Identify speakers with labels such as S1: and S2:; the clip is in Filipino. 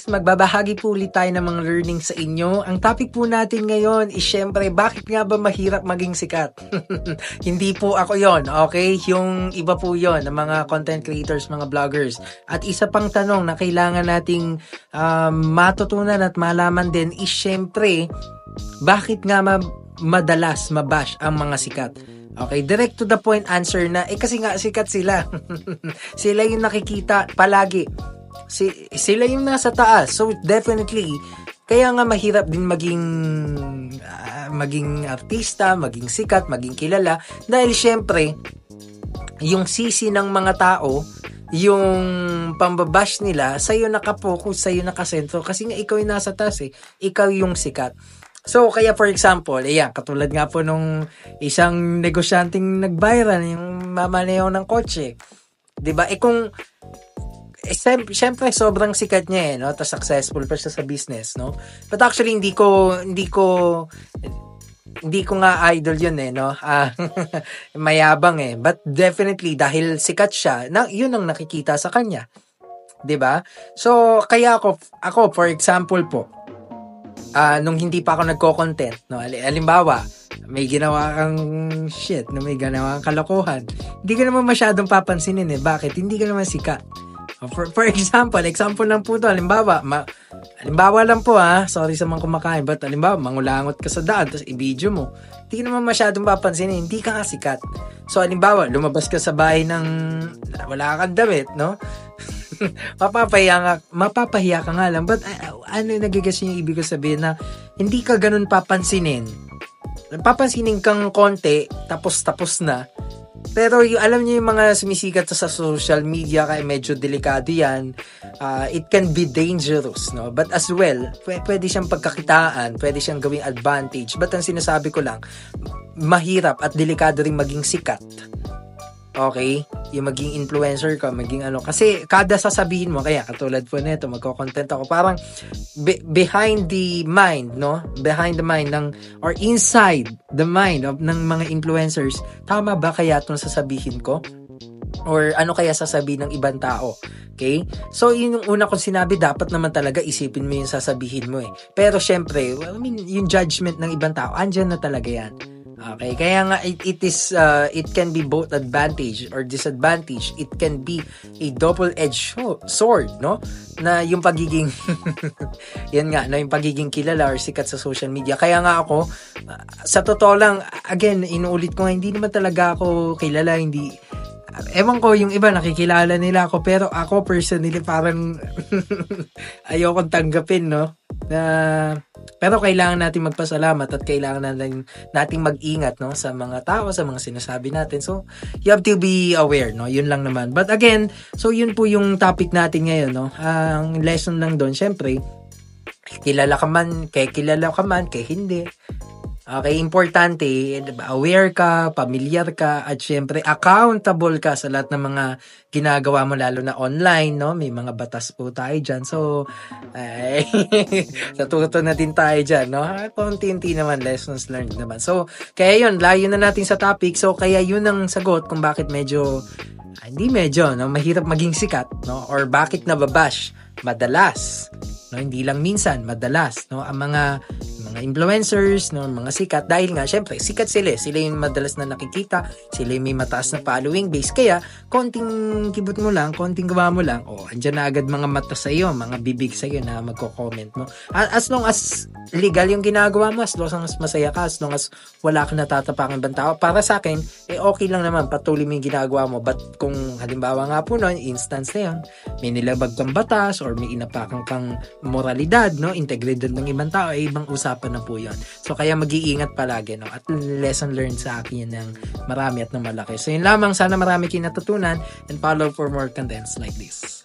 S1: Magbabahagi po ulit tayo ng mga learning sa inyo. Ang topic po natin ngayon is syempre, bakit nga ba mahirap maging sikat? Hindi po ako yon, okay? Yung iba po yon, ng mga content creators, mga vloggers. At isa pang tanong na kailangan nating matutunan at malaman din is syempre, bakit nga madalas mabash ang mga sikat? Okay, direct to the point answer na, kasi nga sikat sila. Sila yung nakikita palagi. Sila yung nasa taas. So definitely, kaya nga mahirap din maging artista, maging sikat, maging kilala. Dahil syempre, yung sisi ng mga tao, yung pambabash nila, sa'yo nakapokus, sa'yo nakasentro. Kasi nga ikaw yung nasa taas eh. Ikaw yung sikat. So, kaya for example, katulad nga po nung isang negosyanteng nag-viral, yung mamaneho ng kotse. Diba? Kung siyempre sobrang sikat niya no, tapos successful pa siya sa business, no. But actually hindi ko nga idol yun no. Mayabang but definitely dahil sikat siya, yun ang nakikita sa kanya. 'Di ba? So kaya ako for example po, nung hindi pa ako nagko-content, no, halimbawa may ginawa kang shit, no, may ginawa kang kalokohan, hindi ka naman masyadong papansinin bakit? Hindi ka naman sikat. For example lang po to, halimbawa lang po sorry sa mga kumakain, but halimbawa, mangulangot ka sa daan, tapos i-video mo, hindi ka naman masyadong papansinin, hindi ka nga sikat. So, halimbawa, lumabas ka sa bahay ng wala kang damit, no? mapapahiya ka nga lang, but ano yung nagigas yung ibig ko sabihin na hindi ka ganun papansinin kang konti, tapos na. Pero alam niyo yung mga sumisikat sa social media, kaya medyo delikado yan. It can be dangerous, no? But as well, pwede siyang pagkakitaan, pwede siyang gawing advantage. But ang sinasabi ko lang, mahirap at delikado rin maging sikat. Okay? Yung maging influencer ka, maging kasi kada sasabihin mo, kaya katulad po nito, magko-content ako, parang behind the mind, no? Behind the mind or inside the mind ng mga influencers, tama ba kaya itong sasabihin ko? Or ano kaya sasabihin ng ibang tao? Okay? So, yun yung una kong sinabi, dapat naman talaga isipin mo yung sasabihin mo Pero syempre, yung judgment ng ibang tao, andyan na talaga yan. Okay, kaya nga it can be both advantage or disadvantage. It can be a double-edged sword, no? Na yung pagiging yan nga, na yung pagiging kilala or sikat sa social media. Kaya nga ako, sa totoo lang, again, inuulit ko nga, hindi naman talaga ako kilala, ewan ko, yung iba nakikilala nila ako, pero ako personally parang ayokong tanggapin, no? Pero kailangan natin magpasalamat at kailangan nating mag-ingat, no, sa mga tao, sa mga sinasabi natin. So, you have to be aware, no? Yun lang naman. But again, so yun po yung topic natin ngayon, no? Ang lesson lang doon, syempre, kilala ka man, kay hindi. Okay, importante, aware ka, pamilyar ka, at syempre, accountable ka sa lahat ng mga ginagawa mo, lalo na online, no? May mga batas po tayo dyan. So, natuto na din tayo dyan, no? Konti-unti naman, lessons learned naman. So, kaya yun, layo na natin sa topic. So, kaya yun ang sagot kung bakit mahirap maging sikat, no? Or bakit nababash madalas, no? Hindi lang minsan, madalas, no? Ang mga influencers, no, mga sikat, dahil nga syempre sikat sila yung madalas na nakikita, sila yung may mataas na following base, kaya konting kibot mo lang, konting gawa mo lang, andyan na agad mga mata sa iyo, mga bibig sa iyo na magko-comment mo. As long as legal yung ginagawa mo, as long as masaya ka, as long as wala kang natatapakan ibang tao, para sa akin okay lang naman, patuloy mo yung ginagawa mo. But kung halimbawa nga po noon, instance na yun, may nilabag kang batas or may inapakan kang moralidad, no, integridad ng ibang tao, ibang usapan na po yun. So, kaya mag-iingat palagi, no? At lesson learned sa akin ng marami at ng malaki. So, yun lamang. Sana marami kayo natutunan and follow for more contents like this.